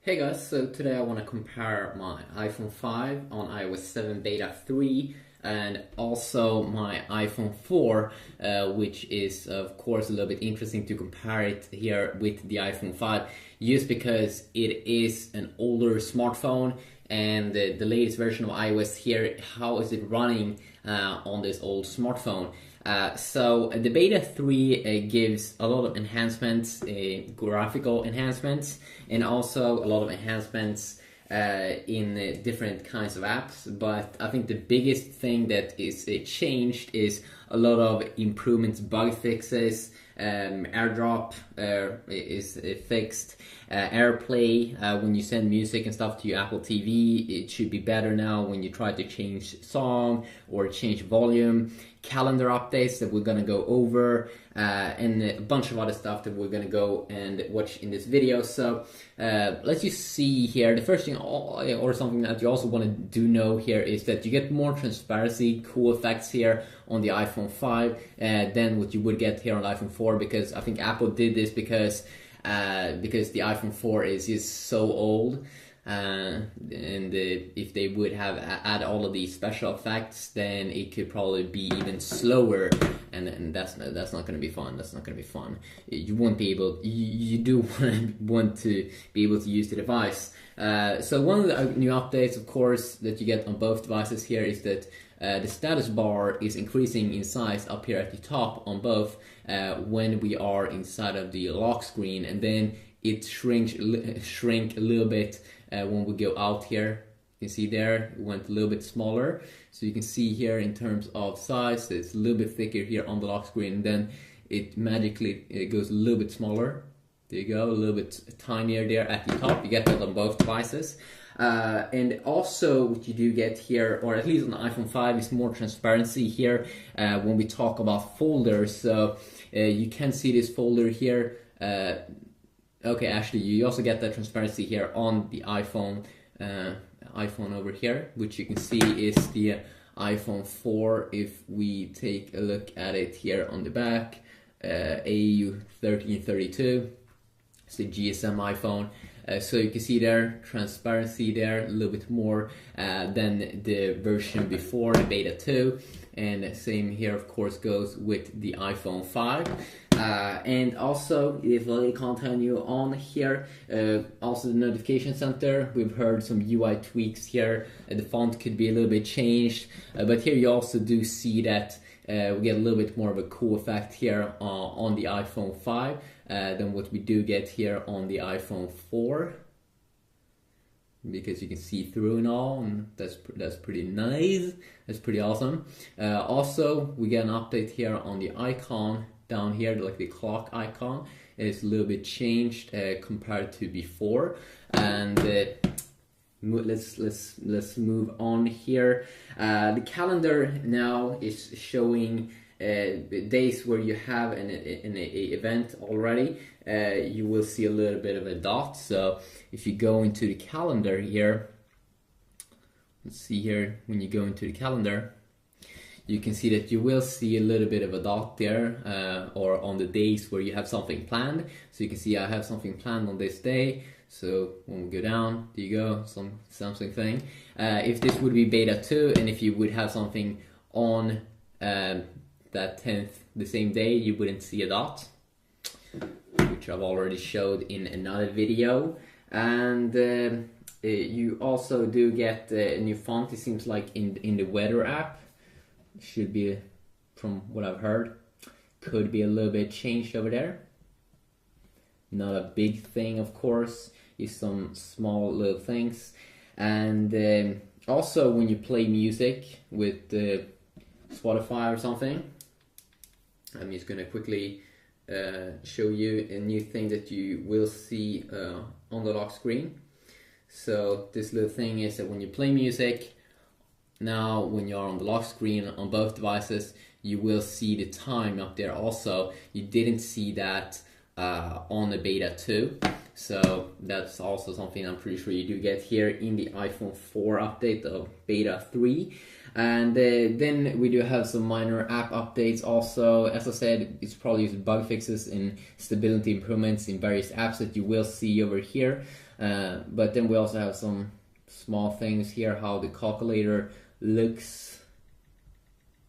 Hey guys, so today I want to compare my iPhone 5 on iOS 7 Beta 3 and also my iPhone 4, which is of course a little bit interesting to compare it here with the iPhone 5 just because it is an older smartphone and the latest version of iOS here, how is it running on this old smartphone? So the Beta 3 gives a lot of enhancements, graphical enhancements, and also a lot of enhancements in different kinds of apps. But I think the biggest thing that is changed is a lot of improvements, bug fixes. AirDrop is fixed. AirPlay, when you send music and stuff to your Apple TV, it should be better now when you try to change song or change volume. Calendar updates that we're gonna go over, and a bunch of other stuff that we're gonna go and watch in this video. So let's just see here. The first thing, or something that you also want to know here, is that you get more transparency, cool effects here on the iPhone 5 than what you would get here on the iPhone 4, because I think Apple did this because the iPhone 4 is just so old. If they would have add all of these special effects, then it could probably be even slower, and that's not going to be fun. That's not going to be fun. You won't be able. You do want to be able to use the device. So one of the new updates, of course, that you get on both devices here is that the status bar is increasing in size up here at the top on both when we are inside of the lock screen, and then it shrink a little bit when we go out here. You can see there it went a little bit smaller, so you can see here in terms of size it's a little bit thicker here on the lock screen, and then it magically goes a little bit smaller. There you go, a little bit tinier there at the top. You get that on both devices. And also what you do get here, or at least on the iPhone 5, is more transparency here when we talk about folders. So you can see this folder here. Okay, actually, you also get that transparency here on the iPhone over here, which you can see is the iPhone 4. If we take a look at it here on the back, AU1332, it's the GSM iPhone. So you can see there, transparency there, a little bit more than the version before, the Beta 2. And same here, of course, goes with the iPhone 5. And also, if I continue on here, also the notification center, we've heard some UI tweaks here. The font could be a little bit changed, but here you also do see that we get a little bit more of a cool effect here on the iPhone 5 than what we do get here on the iPhone 4, because you can see through and all, and that's pretty nice. That's pretty awesome. Also, we get an update here on the icon down here, like the clock icon. It's a little bit changed compared to before, and let's move on here. The calendar now is showing days where you have an event already. You will see a little bit of a dot. So if you go into the calendar here, let's see here, when you go into the calendar, you can see that you will see a little bit of a dot there, or on the days where you have something planned. So you can see I have something planned on this day. So when we go down, there you go, something thing. If this would be Beta 2, and if you would have something on that 10th, the same day, you wouldn't see a dot, which I've already showed in another video. And you also do get a new font, it seems like, in the weather app. Should be, from what I've heard, could be a little bit changed over there. Not a big thing, of course, is some small little things. And also when you play music with Spotify or something, I'm just gonna quickly show you a new thing that you will see on the lock screen. So this little thing is that when you play music, now when you're on the lock screen on both devices, you will see the time up there also. You didn't see that on the Beta 2, so that's also something I'm pretty sure you do get here in the iPhone 4 update of Beta 3. And then we do have some minor app updates also. As I said, it's probably bug fixes and stability improvements in various apps that you will see over here. But then we also have some small things here. How the calculator looks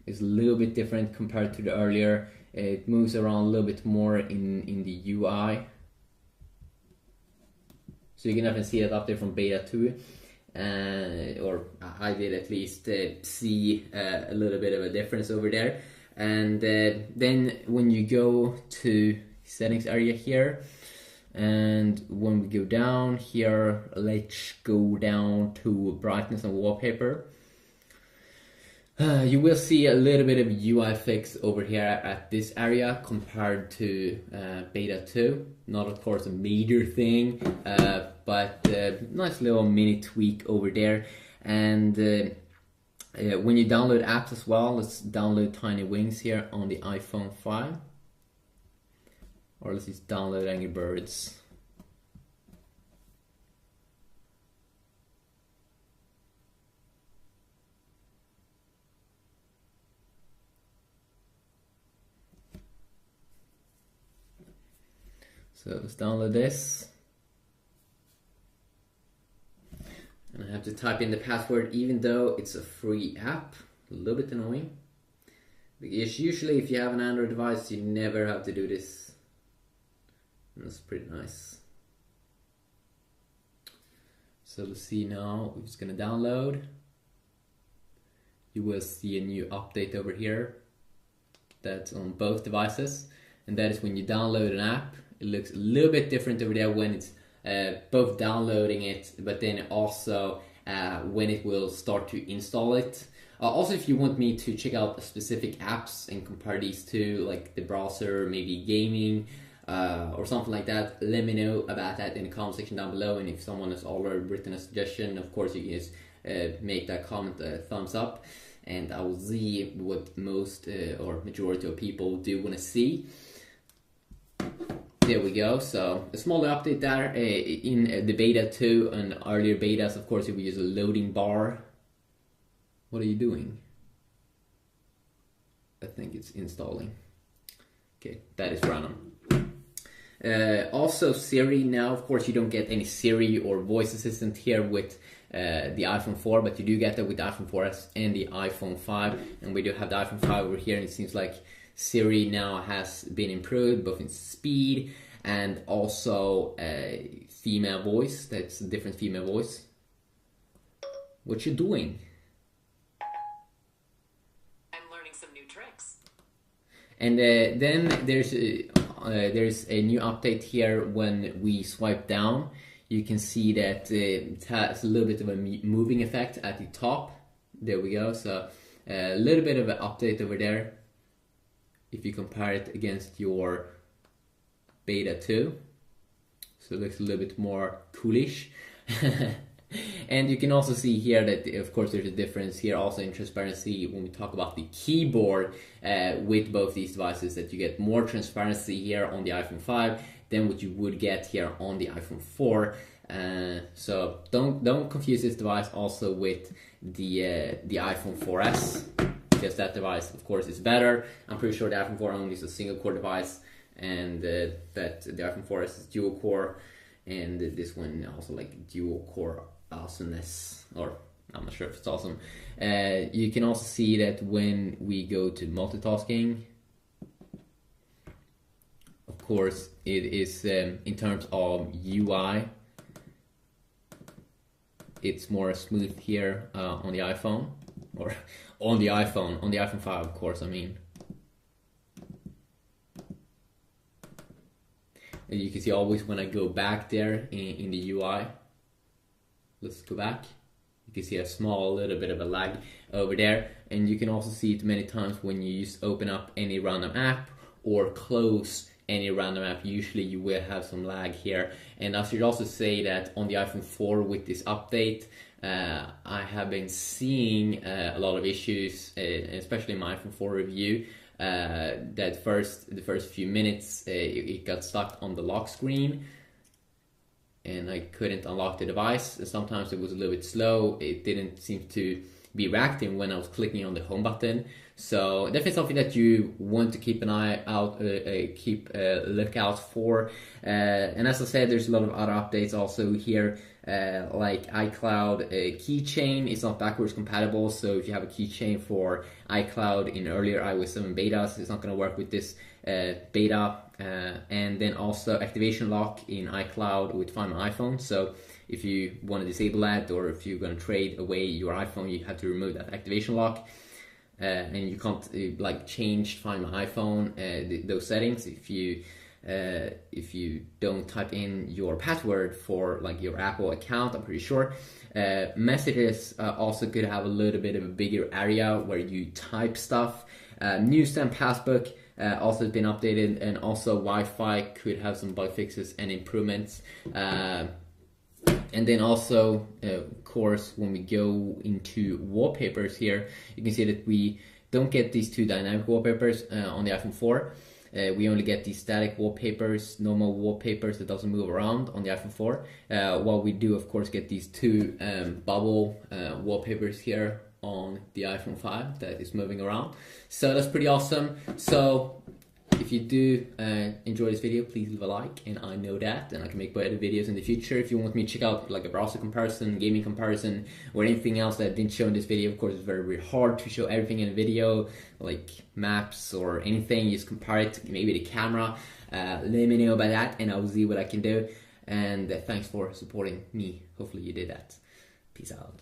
is a little bit different compared to the earlier. It moves around a little bit more in the UI. So you can definitely see it up there from beta 2. Or I did at least see a little bit of a difference over there. And then when you go to settings area here, and when we go down here, let's go down to brightness and wallpaper. You will see a little bit of UI fix over here at this area compared to beta 2. Not of course a major thing, but nice little mini tweak over there. And when you download apps as well, let's download Tiny Wings here on the iPhone 5. Or let's just download Angry Birds. So let's download this. And I have to type in the password even though it's a free app. A little bit annoying. Because usually if you have an Android device, you never have to do this. And that's pretty nice. So let's see now, it's gonna download. You will see a new update over here. That's on both devices. And that is when you download an app. It looks a little bit different over there when it's both downloading it, but then also when it will start to install it. Also, if you want me to check out specific apps and compare these two, like the browser, maybe gaming, or something like that, let me know about that in the comment section down below. And if someone has already written a suggestion, of course you can just make that comment a thumbs up, and I will see what most or majority of people do want to see. There we go. So a small update there in the beta 2 and earlier betas. Of course, if we use a loading bar. What are you doing? I think it's installing. Okay, that is random. Also Siri now, of course you don't get any Siri or voice assistant here with the iPhone 4, but you do get that with the iPhone 4S and the iPhone 5. And we do have the iPhone 5 over here, and it seems like Siri now has been improved both in speed and also female voice. That's a different female voice. What you doing? I'm learning some new tricks. And then there's a new update here. When we swipe down, you can see that it has a little bit of a moving effect at the top. There we go. So a little bit of an update over there if you compare it against your beta 2. So it looks a little bit more coolish. And you can also see here that of course there's a difference here also in transparency when we talk about the keyboard with both these devices, that you get more transparency here on the iPhone 5 than what you would get here on the iPhone 4. So don't confuse this device also with the iPhone 4S, because that device of course is better. I'm pretty sure the iPhone 4 only is a single core device, and that the iPhone 4S is dual core, and this one also like dual core awesomeness, or I'm not sure if it's awesome. You can also see that when we go to multitasking, of course it is in terms of UI, it's more smooth here on the iPhone, or on the iPhone 5 of course, I mean. And you can see always when I go back there in the UI, let's go back, you can see a small little bit of a lag over there. And you can also see it many times when you just open up any random app or close any random app, usually you will have some lag here. And I should also say that on the iPhone 4 with this update, I have been seeing a lot of issues, especially in my iPhone 4 review. The first few minutes it got stuck on the lock screen and I couldn't unlock the device. Sometimes it was a little bit slow, it didn't seem to be reacting when I was clicking on the home button. So definitely something that you want to keep an eye out, keep a lookout for. And as I said, there's a lot of other updates also here, like iCloud keychain is not backwards compatible. So if you have a keychain for iCloud in earlier iOS 7 betas, it's not going to work with this beta. And then also activation lock in iCloud with Find My iPhone. So if you want to disable that, or if you're going to trade away your iPhone, you have to remove that activation lock. And you can't like change Find My iPhone, those settings if you don't type in your password for like your Apple account, I'm pretty sure. Messages also could have a little bit of a bigger area where you type stuff. Newsstand Passbook also has been updated, and also Wi-Fi could have some bug fixes and improvements. And then also, of course, when we go into wallpapers here, you can see that we don't get these two dynamic wallpapers on the iPhone 4. We only get these static wallpapers, normal wallpapers that doesn't move around on the iPhone 4. While we do, of course, get these two bubble wallpapers here on the iPhone 5 that is moving around. So that's pretty awesome. So if you do enjoy this video, please leave a like, and I know that, and I can make better videos in the future. If you want me to check out like a browser comparison, gaming comparison, or anything else that I didn't show in this video, of course it's very, very hard to show everything in a video, like maps or anything. You just compare it to maybe the camera. Let me know about that, and I'll see what I can do. And thanks for supporting me. Hopefully you did that. Peace out.